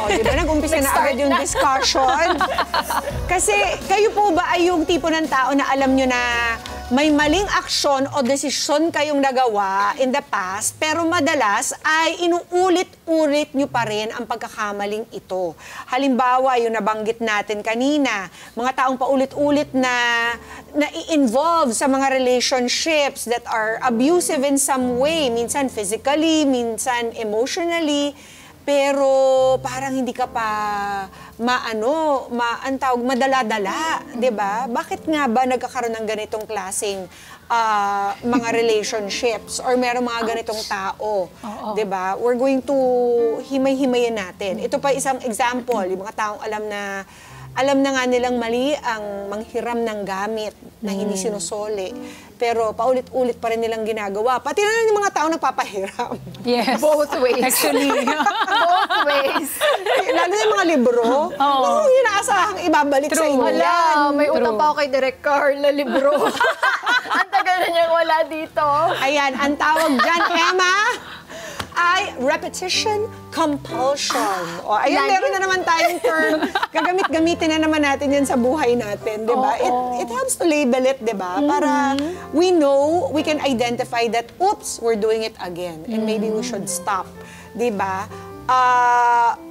O, di ba? Nag-umpisa na agad yung discussion. Kasi kayo po ba ay yung tipo ng tao na alam nyo na may maling aksyon o desisyon kayong nagawa in the past, pero madalas ay inuulit-ulit nyo pa rin ang pagkakamaling ito. Halimbawa, yung nabanggit natin kanina, mga taong paulit-ulit na i-involve sa mga relationships that are abusive in some way, minsan physically, minsan emotionally, pero parang hindi ka pa madala-dala, 'di ba? Bakit nga ba nagkakaroon ng ganitong klaseng mga relationships or merong mga ganitong tao, 'di ba? We're going to himay-himayin natin. Ito pa isang example, yung mga taong alam na nga nilang mali ang manghiram ng gamit na hindi sinusoli. Pero paulit-ulit pa rin nilang ginagawa. Pati na yung mga tao nagpapahiram. Yes. Both ways. Actually. Both ways. Lalo na yung mga libro. Ano yung inaasahang ibabalik sa inyo yan? May utang pa ako kay Direk Carl na libro. Ang tagal na niyang wala dito. Ayan, ang tawag dyan, Emma, ay repetition compulsion. O, ayun, meron na naman tayong term. Gagamit-gamitin na naman natin yan sa buhay natin, di ba? It helps to label it, di ba? Para we know, we can identify that, oops, we're doing it again. And maybe we should stop, di ba?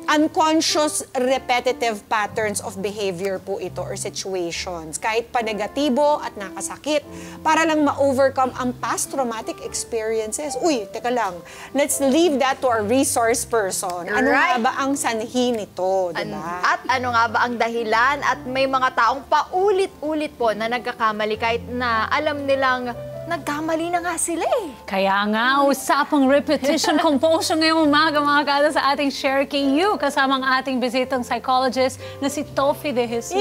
Unconscious repetitive patterns of behavior po ito or situations. Kahit pa negatibo at nakasakit, para lang ma-overcome ang past traumatic experiences. Uy, teka lang, let's leave that to our resource person. Ano nga ba ang sanhi nito, diba? At ano nga ba ang dahilan? At may mga taong paulit-ulit po na nagkakamali kahit na alam nilang nagkamali na nga sila eh. Kaya nga, usapang repetition compulsion ngayong umaga mga kada sa ating Share KU kasama ang ating bisitang psychologist na si Tofi De Jesus.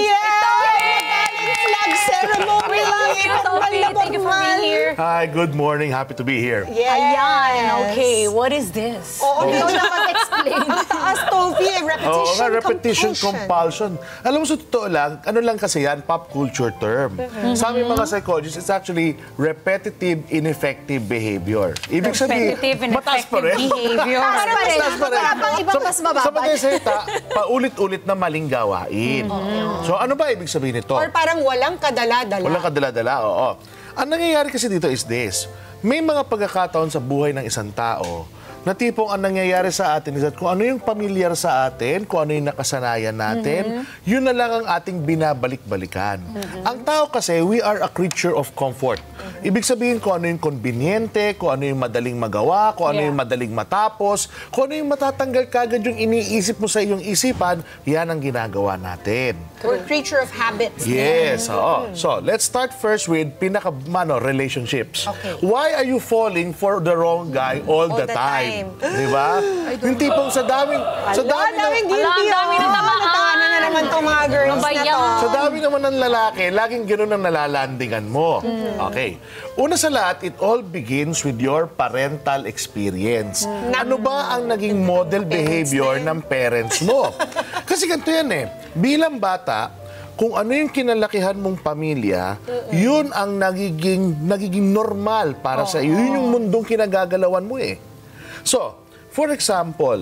Flag ceremony! Tofi, thank you for being here. Hi, good morning. Happy to be here. Yes. Ayan, okay. What is this? Oo, Ikaw na mag-explain. ang taas, Tofi, repetition compulsion. Alam mo, sa totoo lang, ano lang kasi yan, pop culture term. Sa aming mga psychologists, it's actually repetitive, ineffective behavior. Ibig sabihin, mataas pa rin. Behavior. Mataas pa rin. Parang ibang mas mababa. Sa madaling salita, paulit-ulit na maling gawain. So, ano ba ibig sabihin nito? Or parang walang kadala-dala. Walang kadala-dala, oo. Ang nangyayari kasi dito is this. May mga pagkakataon sa buhay ng isang tao na tipong ang nangyayari sa atin is that kung ano yung pamilyar sa atin, kung ano yung nakasanayan natin, yun na lang ang ating binabalik-balikan. Ang tao kasi, we are a creature of comfort. Ibig sabihin kung ano yung konbinyente, kung ano yung madaling magawa, kung ano yung madaling matapos, kung ano yung matatanggal kagad yung iniisip mo sa iyong isipan, yan ang ginagawa natin. We're a creature of habits. Yes, oo. So, let's start first with relationships. Okay. Why are you falling for the wrong guy all the time? Di ba? Yung tipong sa daming guilty. dami na naman. Natawanan na naman itong mga girls na to. Sa dami naman ng lalaki, laging gano'n ang nalalandingan mo. Okay. Una sa lahat, it all begins with your parental experience. Ano ba ang naging model behavior ng parents mo? Kasi ganito yan eh. Bilang bata, kung ano yung kinalakihan mong pamilya, yun ang nagiging normal para sa iyo. Yun yung mundong kinagagalawan mo eh. So, for example,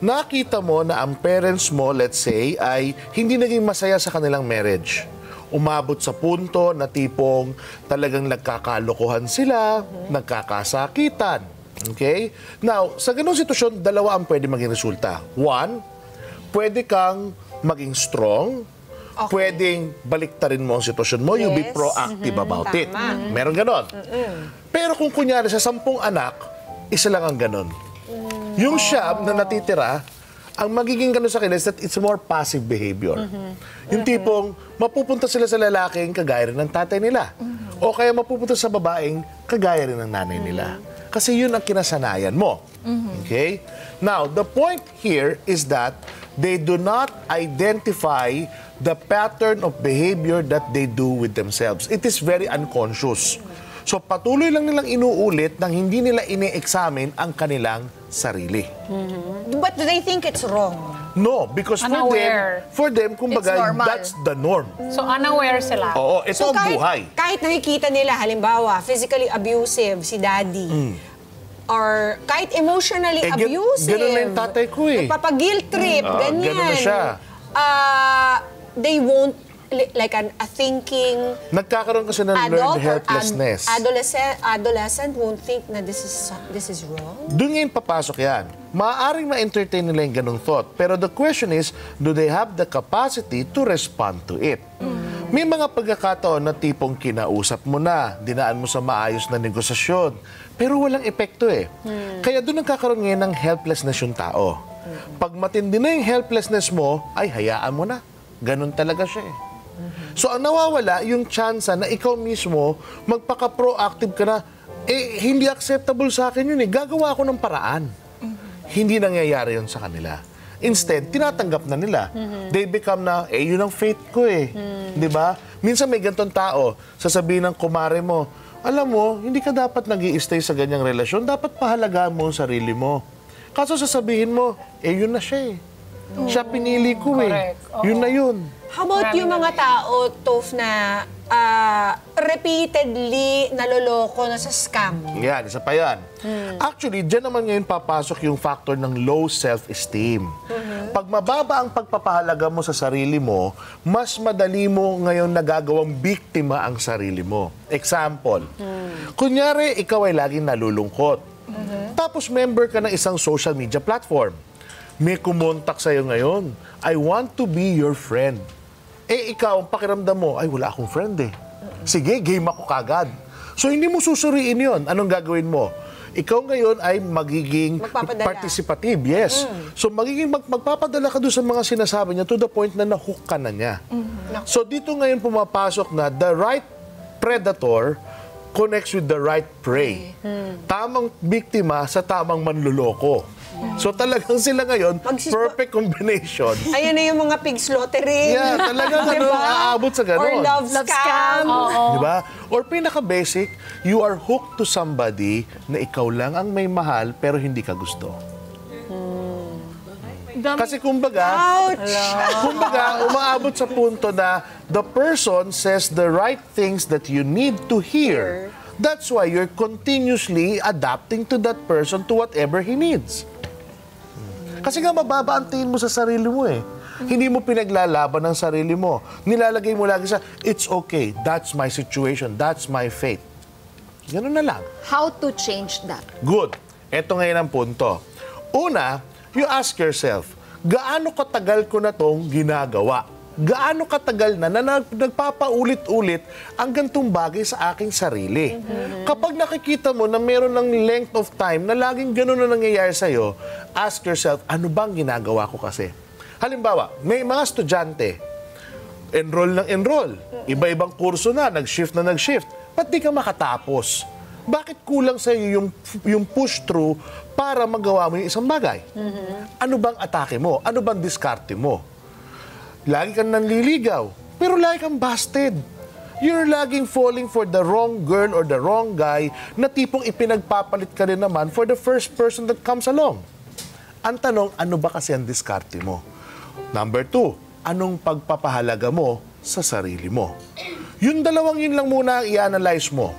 nakita mo na ang parents mo, let's say, ay hindi naging masaya sa kanilang marriage. Umabot sa punto na tipong talagang nagkakalokohan sila, nagkakasakitan. Okay? Now, sa ganung sitwasyon, dalawa ang pwede maging resulta. One, pwede kang maging strong, pwedeng baliktarin mo ang sitwasyon mo, you be proactive about it. Meron ganon. Pero kung kunyari sa 10 anak, isa lang ang ganon. Yung siyam na natitira, ang magiging ganon sa kanila is that it's more passive behavior. Yung tipong, mapupunta sila sa lalaking kagaya rin ng tatay nila. O kaya mapupunta sa babaeng kagaya rin ng nanay nila. Kasi yun ang kinasanayan mo. Okay? Now, the point here is that they do not identify the pattern of behavior that they do with themselves. It is very unconscious. So patuloy lang nilang inuulit nang hindi nila ine-examine ang kanilang sarili. But do they think it's wrong? No, because for them, kumbaga, that's the norm. So unaware sila. Oo, ito ang buhay. Kahit nakikita nila, halimbawa, physically abusive si daddy, are kahit emotionally abusive. Ganun na yung tatay ko eh. Nagpapag-guilt trip, ganyan. Ganun na siya. They won't, like a thinking Nagkakaroon kasi ng adult learned or helplessness. adolescent won't think na this is wrong. Doon ngayon papasok yan. Maaaring ma-entertain nila yung ganung thought. Pero the question is, do they have the capacity to respond to it? May mga pagkakataon na tipong kinausap mo na, dinaan mo sa maayos na negosasyon, pero walang epekto eh. Kaya doon nagkakaroon ngayon ng helplessness yung tao. Pag matindi na yung helplessness mo, ay hayaan mo na. Ganun talaga siya eh. So ang nawawala, yung chance na ikaw mismo, magpaka-proactive ka na, hindi acceptable sa akin yun eh. Gagawa ako ng paraan. Hindi nangyayari yun sa kanila. Instead, tinatanggap na nila. They become na, yun ang fate ko eh. Di ba? Minsan may gantong tao, sasabihin ng kumare mo, alam mo, hindi ka dapat nag-i-stay sa ganyang relasyon, dapat pahalagaan mo ang sarili mo. Kaso sasabihin mo, yun na siya eh. Siya pinili ko eh. Yun na yun. How about yung mga tao, Toph, na repeatedly naloloko na sa scam? Yan, isa pa yan. Actually, dyan naman ngayon papasok yung factor ng low self-esteem. Pag mababa ang pagpapahalaga mo sa sarili mo, mas madali mo ngayon nagagawang biktima ang sarili mo. Example, kunyari, ikaw ay laging nalulungkot. Tapos member ka ng isang social media platform. May kumontak sa'yo ngayon, I want to be your friend. Ikaw, ang pakiramdam mo, ay wala akong friend eh. Sige, game ako kagad. So hindi mo susuriin yon. Anong gagawin mo? Ikaw ngayon ay magiging participative, yes. So magiging magpapadala ka doon sa mga sinasabi niya to the point na nahook ka na niya. So dito ngayon pumapasok na the right predator connects with the right prey. Tamang biktima sa tamang manluloko. So talagang sila ngayon, perfect combination. Ayan na yung mga pig slaughtering. Yeah, talagang aabot sa Or ganon. love scam. Diba? Or pinaka-basic, you are hooked to somebody na ikaw lang ang may mahal pero hindi ka gusto. Kasi kumbaga, umaabot sa punto na the person says the right things that you need to hear. That's why you're continuously adapting to that person to whatever he needs. Kasi nga mababa ang tingin mo sa sarili mo eh. Hindi mo pinaglalaban ang sarili mo. Nilalagay mo lagi sa, it's okay, that's my situation, that's my fate. Ganun na lang. How to change that? Good. Ito ngayon ang punto. Una, you ask yourself, gaano katagal ko na tong ginagawa? Gaano katagal na nagpapaulit-ulit ang gantong bagay sa aking sarili? Kapag nakikita mo na meron ng length of time na laging gano'n na nangyayari sa'yo, ask yourself, ano bang ginagawa ko kasi? Halimbawa, may mga estudyante, enroll ng enroll, iba-ibang kurso na, nag-shift na nag-shift. Ba't di ka makatapos? Bakit kulang sa'yo yung push-through para magawa mo yung isang bagay? Ano bang atake mo? Ano bang diskarte mo? Lagi kang nanliligaw, pero lagi kang busted. You're laging falling for the wrong girl or the wrong guy na tipong ipinagpapalit ka rin naman for the first person that comes along. Ang tanong, ano ba kasi ang diskarte mo? Number 2, anong pagpapahalaga mo sa sarili mo? Yung dalawang yun lang muna i-analyze mo.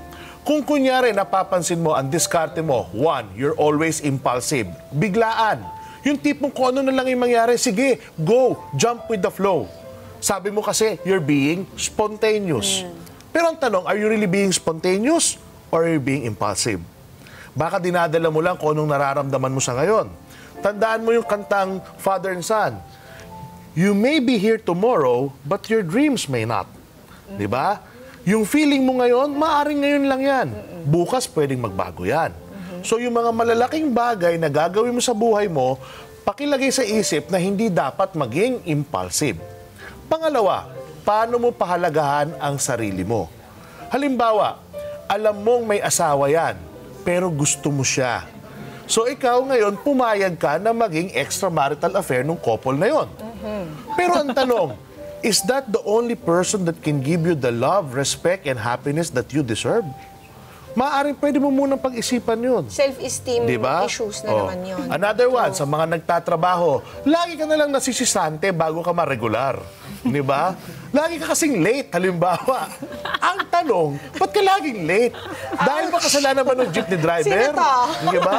Kung kunyari napapansin mo ang diskarte mo, 1, you're always impulsive, biglaan. Yung tipong kung ano na lang yung mangyari, sige, go, jump with the flow. Sabi mo kasi, you're being spontaneous. Pero ang tanong, are you really being spontaneous or are you being impulsive? Baka dinadala mo lang kung anong nararamdaman mo sa ngayon. Tandaan mo yung kantang Father and Son. You may be here tomorrow, but your dreams may not. Diba? Yung feeling mo ngayon, maaaring ngayon lang yan. Bukas pwedeng magbago yan. So yung mga malalaking bagay na gagawin mo sa buhay mo, pakilagay sa isip na hindi dapat maging impulsive. Pangalawa, paano mo pahalagahan ang sarili mo? Halimbawa, alam mong may asawa yan, pero gusto mo siya. So ikaw ngayon, pumayag ka na maging extramarital affair ng couple na yon. Pero ang tanong, is that the only person that can give you the love, respect, and happiness that you deserve? Maaaring pwede mo munang pag-isipan yun. Self-esteem diba? issues na naman yun. Another one, sa mga nagtatrabaho, lagi ka na lang nasisisante bago ka ma-regular. Di ba? Lagi ka kasing late, halimbawa. Ang tanong, ba't ka laging late? Dahil ba kasalanan ba ng jeepney driver? Sino to? Di ba?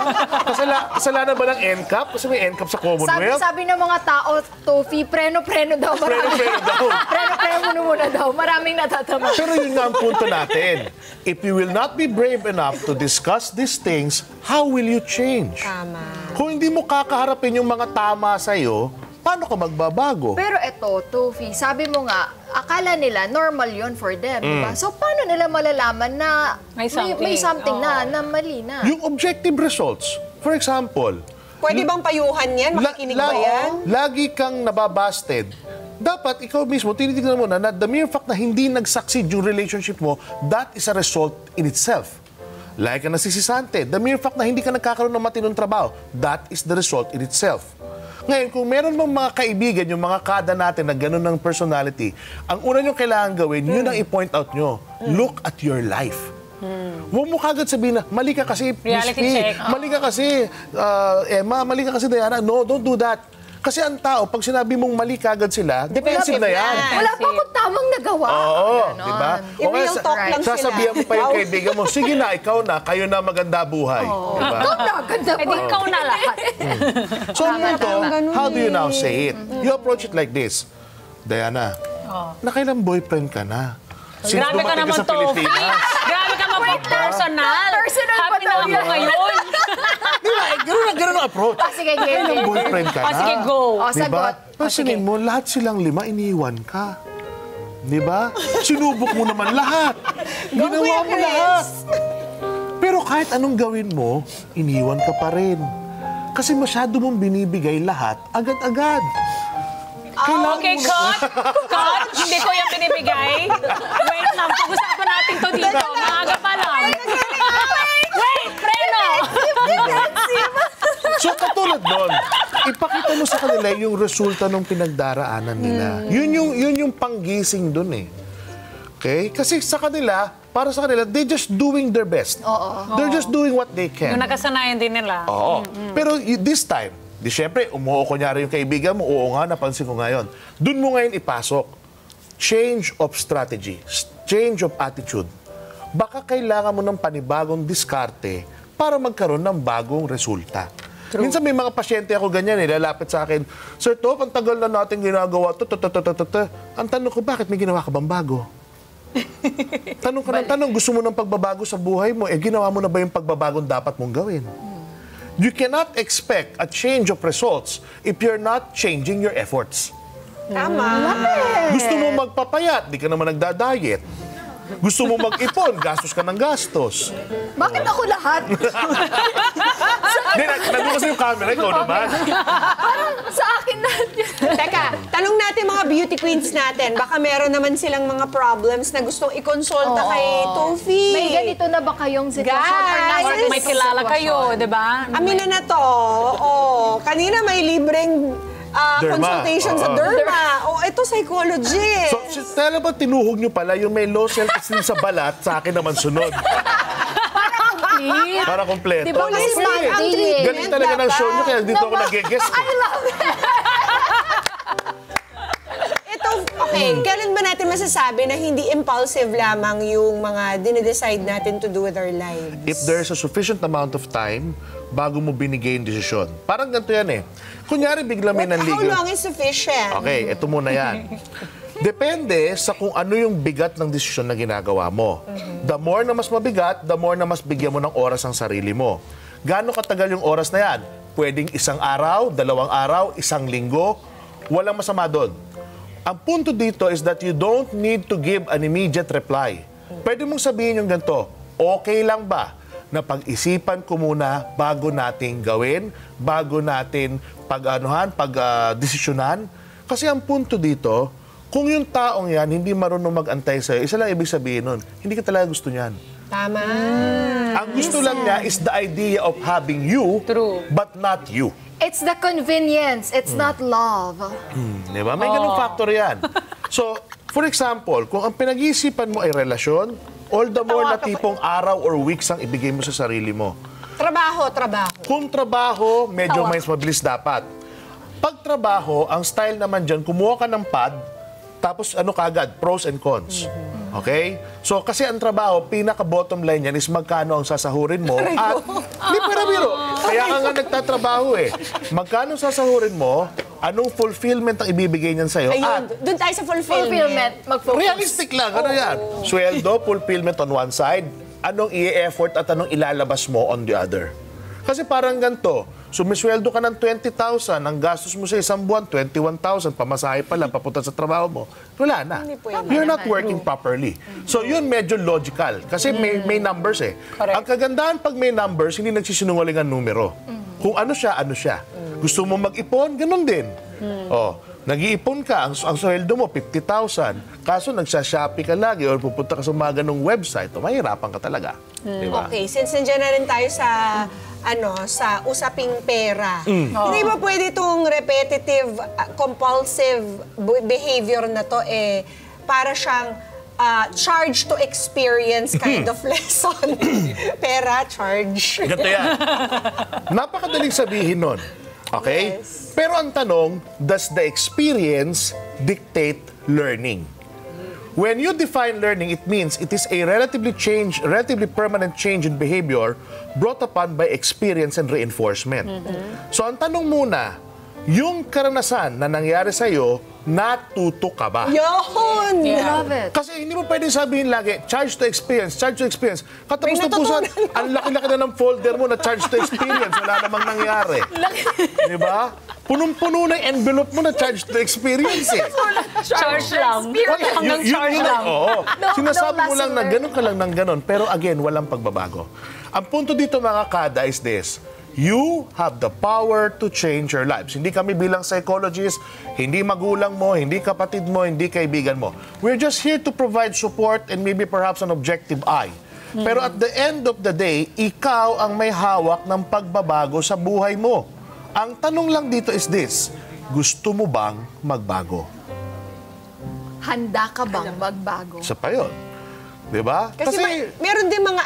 Kasalanan ba ng NCAP? Kasi may NCAP sa Commonwealth. Sabi ng mga tao, Tofi, preno-preno daw. Preno-preno daw. Preno-preno muna daw. Maraming natatama. Pero yun nga ang punto natin. If you will not be brave enough to discuss these things, how will you change? Tama. Kung hindi mo kakaharapin yung mga tama sa'yo, paano ka magbabago? Pero eto, Tofi, sabi mo nga, akala nila normal yon for them, di ba? So, paano nila malalaman na May something. na mali na? Yung objective results, for example, Pwede bang payuhan yan? Makikinig ba yan? lagi kang nababasted. Dapat ikaw mismo, tinitignan mo na the mere fact na hindi nag-succeed yung relationship mo, that is a result in itself. Like ang nasisisante, the mere fact na hindi ka nagkakaroon ng matinong trabaho, that is the result in itself. Ngayon, kung meron mong mga kaibigan, yung mga kada natin na gano'n ng personality, ang una nyo kailangan gawin, yun ang i-point out nyo. Look at your life. Huwag mo kagad sabihin na, mali ka kasi, Reality Miss P. check. Mali ka kasi, Emma, mali ka kasi, Diana. No, don't do that. Kasi ang tao, pag sinabi mong mali kagad sila, defensive na yan. Wala pa akong tamang nagawa. Oo, Ganon. di ba? In real talk lang sila. Sasabihan mo pa yung kaibigan mo, sige na, ikaw na, kayo na maganda buhay. Di ba? Ikaw na, ganda Eh di pa. ikaw na lahat. So, ang punto, how do you now say it? You approach it like this. Diana, nakailang boyfriend ka na? Since Grabe ka dumating naman, sa Tofi. Pilipinas. Grabe ka naman personal. Personal pa Happy na daw ako yan. ngayon. Di ba? Ganun ang approach. Sige, game, Nakailang game. boyfriend ka na? Sige, go. O, Di ba? sagot. Pansinin mo, lahat silang 5, iniwan ka. Di ba? Sinubok mo naman lahat. Ginawa Kuya mo Chris. lahat. Pero kahit anong gawin mo, iniwan ka pa rin. Kasi masyado mong binibigay lahat agad-agad. Okay, cut. Cut. Hindi ko yung binibigay. Wait lang, pag-usapan natin to dito. Maaga pa lang. Wait, preno. So katulad nun, ipakita mo sa kanila yung resulta ng pinagdaraanan nila. Yun yung panggising dun eh. Okay? Kasi sa kanila, para sa kanila, they're just doing their best. They're just doing what they can. Yung nakasanayan din nila. Oo. Pero this time, di syempre, umuo kunyari yung kaibigan mo, oo nga, napansin ko ngayon. Doon mo ngayon ipasok. Change of strategy. Change of attitude. Baka kailangan mo ng panibagong diskarte para magkaroon ng bagong resulta. Minsan may mga pasyente ako ganyan, lalapit sa akin, Sir Top, ang tagal na natin ginagawa to. Ang tanong ko, bakit may ginawa ka bang bago? Tanong ka ng tanong, gusto mo ng pagbabago sa buhay mo, ginawa mo na ba yung pagbabagong dapat mong gawin? You cannot expect a change of results if you're not changing your efforts. Tama. Gusto mo magpapayat, di ka naman nagda-diet. Gusto mo mag-ipon, gastos ka ng gastos. Bakit ako lahat? Hindi, nandun kasi yung camera, ikaw naman. Parang sa akin lahat yun. Teka, tanong natin mga beauty queens natin. Baka meron naman silang mga problems na gustong ikonsulta kay Tofi. May ganito na ba kayong sitwasyon? Guys! Or may kilala kayo, di ba? Amina na to. Oh, kanina may libreng Derma. consultation sa Derma. Oh, ito psychology. So, talaga ba tinuhog nyo pala yung may low self-esteem sa balat, sa akin naman sunod. Para kompleto. Diba kasi Pwede. Monday ang eh. treatment Galing talaga ng show nyo, kaya dito ako Naman. nag-guest. I love it. Ito, okay, kailan ba natin masasabi na hindi impulsive lamang yung mga dinidecide natin to do with our lives? If there's a sufficient amount of time bago mo binigay yung desisyon. Parang ganito yan eh. Kunyari bigla may How nanligaw. long is sufficient? Okay, ito muna yan. Depende sa kung ano yung bigat ng desisyon na ginagawa mo. The more na mas mabigat, the more na mas bigyan mo ng oras ang sarili mo. Gaano katagal yung oras na yan? Pwedeng 1 araw, 2 araw, 1 linggo. Walang masama doon. Ang punto dito is that you don't need to give an immediate reply. Pwede mong sabihin yung ganito, okay lang ba na pag-isipan ko muna bago nating gawin, bago natin pag-desisyonan? Kasi ang punto dito, kung yung taong yan hindi marunong mag-antay sa'yo, isa lang ibig sabihin nun, hindi ka talaga gusto niyan. Tama. Ang gusto lang niya is the idea of having you, True. but not you. It's the convenience. It's not love. Di ba? May ganung factor yan. So, for example, kung ang pinag-iisipan mo ay relasyon, all the more na tipong araw or weeks ang ibigay mo sa sarili mo. Trabaho. Kung trabaho, medyo mas mabilis dapat. Pag trabaho, ang style naman dyan, kumuha ka ng pad, Tapos ano kagad, pros and cons. Okay? So kasi ang trabaho, pinaka-bottom line yan is magkano ang sasahurin mo at hindi para biro. Kaya ka nga nagtatrabaho eh. Magkano sasahurin mo, anong fulfillment ang ibibigay niyan sa'yo Ayun, at doon tayo sa fulfillment. Mag-focus. realistic lang, ano yan? Sweldo, fulfillment on one side, anong i-effort at anong ilalabas mo on the other. Kasi parang ganito, sumisweldo ka ng 20,000, ang gastos mo sa isang buwan, 21,000, pamasahe pa lang, papunta sa trabaho mo, wala na. You're not working properly. So yun medyo logical, kasi may numbers eh. Ang kagandahan pag may numbers, hindi nagsisinungaling ang numero. Kung ano siya, ano siya. Gusto mo mag-ipon, ganun din. Oh, nag-iipon ka, ang sweldo mo, 50,000. Kaso nagsashopee ka lagi or pupunta ka sa mga ganung website, mahirapan ka talaga. Diba? Okay, since nandiyan na rin tayo sa sa usaping pera. Hindi ba pwede itong repetitive, compulsive behavior na to para siyang charge to experience kind of lesson. Pera, charge. Ganito yan. Napakadaling sabihin nun. Okay? Yes. Pero ang tanong, does the experience dictate learning? When you define learning, it means it is a relatively permanent change in behavior brought upon by experience and reinforcement. So ang tanong muna, yung karanasan na nangyari sa'yo, natuto ka ba? Yun! Love it. Kasi hindi mo pwedeng sabihin lagi, charge to experience, charge to experience. Katapos May na pusan, natutunan. ang laki-laki na ng folder mo na charge to experience. Wala namang nangyari. Di ba? Punong-puno na yung envelope mo na charge to experience eh. Charge lang. Hanggang charge lang. Oo. Sinasabi mo lesson lang na learned. ganun ka lang ng ganun. Pero again, walang pagbabago. Ang punto dito mga kada is this. You have the power to change your lives. Hindi kami bilang psychologists, hindi magulang mo, hindi kapatid mo, hindi kaibigan mo. We're just here to provide support and maybe perhaps an objective eye. Pero at the end of the day, ikaw ang may hawak ng pagbabago sa buhay mo. Ang tanong lang dito is this, gusto mo bang magbago? Handa ka bang magbago? Isa pa yun. Diba? Kasi meron din mga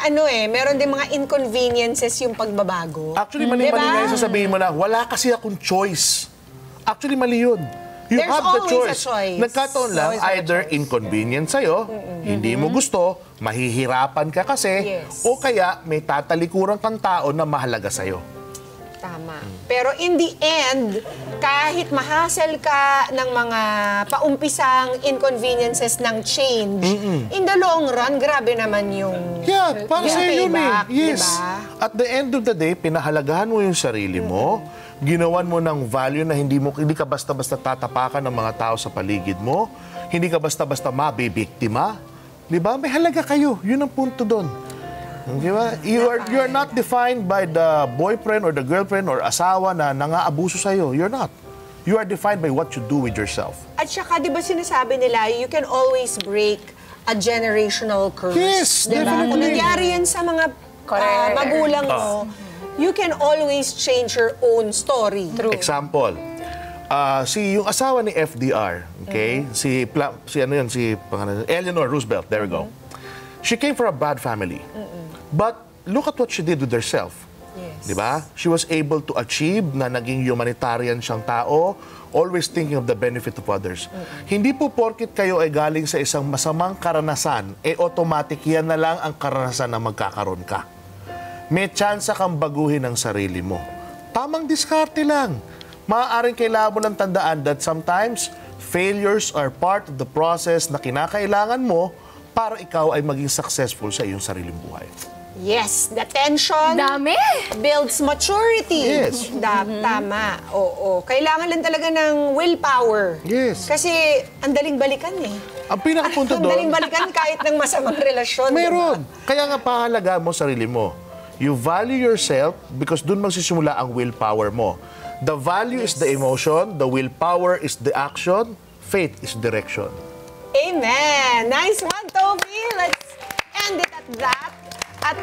meron din mga inconveniences yung pagbabago. Actually, mali-mali Diba? nga yung sasabihin mo na, wala kasi akong choice. Actually, mali yun. You There's have the always choice. a choice. Nagkataon lang, Always a either inconvenient sa'yo, hindi mo gusto, mahihirapan ka kasi, Yes. o kaya may tatalikuran kang tao na mahalaga sa'yo. Tama. Pero in the end, kahit mahasel ka ng mga paumpisang inconveniences ng change, in the long run, grabe naman yung Yeah, para yung sa'yo yun eh. payback, Yes. diba? At the end of the day, pinahalagahan mo yung sarili mo, ginawan mo ng value na hindi ka basta-basta tatapakan ng mga tao sa paligid mo, hindi ka basta-basta mabibiktima. Di ba? May halaga kayo. Yun ang punto doon. Di ba? You are not defined by the boyfriend or the girlfriend or asawa na nangaabuso sa'yo. You're not. You are defined by what you do with yourself. At saka, di ba sinasabi nila, you can always break a generational curse. Yes, Diba? definitely. Kung nangyari yan sa mga magulang mo, you can always change your own story. Example, yung asawa ni FDR, okay? Si Eleanor Roosevelt, there we go. She came from a bad family. But look at what she did with herself. Yes. Diba? She was able to achieve na naging humanitarian siyang tao, always thinking of the benefit of others. Hindi po porkit kayo ay galing sa isang masamang karanasan, automatic yan na lang ang karanasan na magkakaroon ka. May tsansa kang baguhin ang sarili mo. Tamang diskarte lang. Maaaring kailangan mo ng tandaan that sometimes failures are part of the process na kinakailangan mo para ikaw ay maging successful sa iyong sariling buhay. Yes, the tension Dami! builds maturity. Yes. Tama. Oo. Kailangan lang talaga ng willpower. Yes. Kasi ang daling balikan eh. Ang pinakapunto Ang daling doon, balikan kahit ng masamang relasyon. meron. Diba? Kaya nga pahalaga mo sarili mo. You value yourself because doon magsisimula ang willpower mo. The value is the emotion, the willpower is the action, faith is direction. Amen! Nice one, Toby! Let's end it at that. At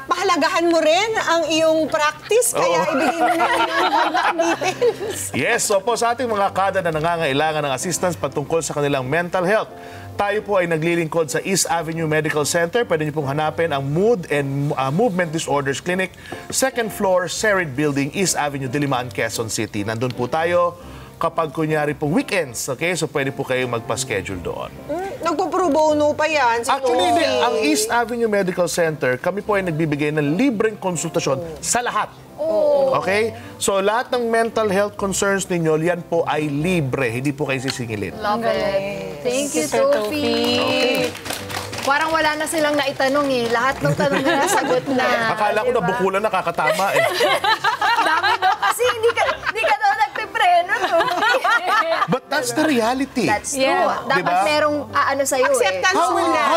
pahalagahan mo rin ang iyong practice, kaya ibigay mo na yung contact details. Yes, so po sa ating mga kada na nangangailangan ng assistance patungkol sa kanilang mental health, tayo po ay naglilingkod sa East Avenue Medical Center. Pwede niyo pong hanapin ang Mood and Movement Disorders Clinic, second floor, Serid Building, East Avenue, Diliman, Quezon City. Nandun po tayo kapag kunyari po weekends, okay? So pwede po kayo magpa-schedule doon. Nagpo-pro bono pa yan. Si Actually, Toby. ang East Avenue Medical Center, kami po ay nagbibigay ng libreng konsultasyon sa lahat. Okay? So lahat ng mental health concerns ninyo, yan po ay libre. Hindi po kayo sisingilin. Love it. Thank you, Sister Sophie. Parang wala na silang naitanong eh. Lahat ng tanong na nasagot na. Akala ko Diba? nabukulan nakakatama eh. Dami daw kasi hindi ka daw nagpipreno. But that's the reality. That's true. Yeah. Dapat Diba? merong ano sa'yo Acceptance How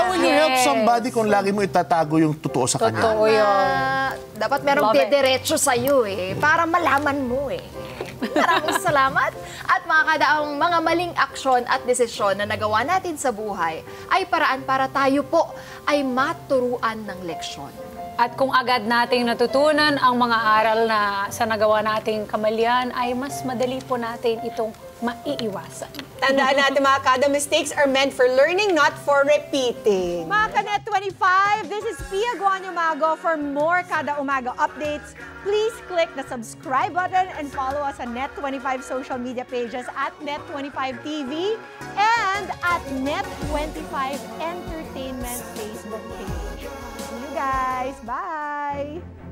will you help Yes. somebody kung lagi mo itatago yung totoo sa kanya? Totoo yun. Dapat merong Love it. dediretso sa'yo eh. Para malaman mo eh. Maraming salamat. At mga kadaang mga maling aksyon at desisyon na nagawa natin sa buhay ay paraan para tayo po ay maturuan ng leksyon. At kung agad nating natutunan ang mga aral na sa nagawa nating kamalian, ay mas madali po natin itong maiiwasan. Tandaan natin mga kada, mistakes are meant for learning, not for repeating. Mga Kanet 25, this is Pia Guanyamago. For more Kada Umaga updates, please click the subscribe button and follow us on Net25 social media pages at Net25 TV and at Net25 Entertainment Facebook page. See you guys. Bye!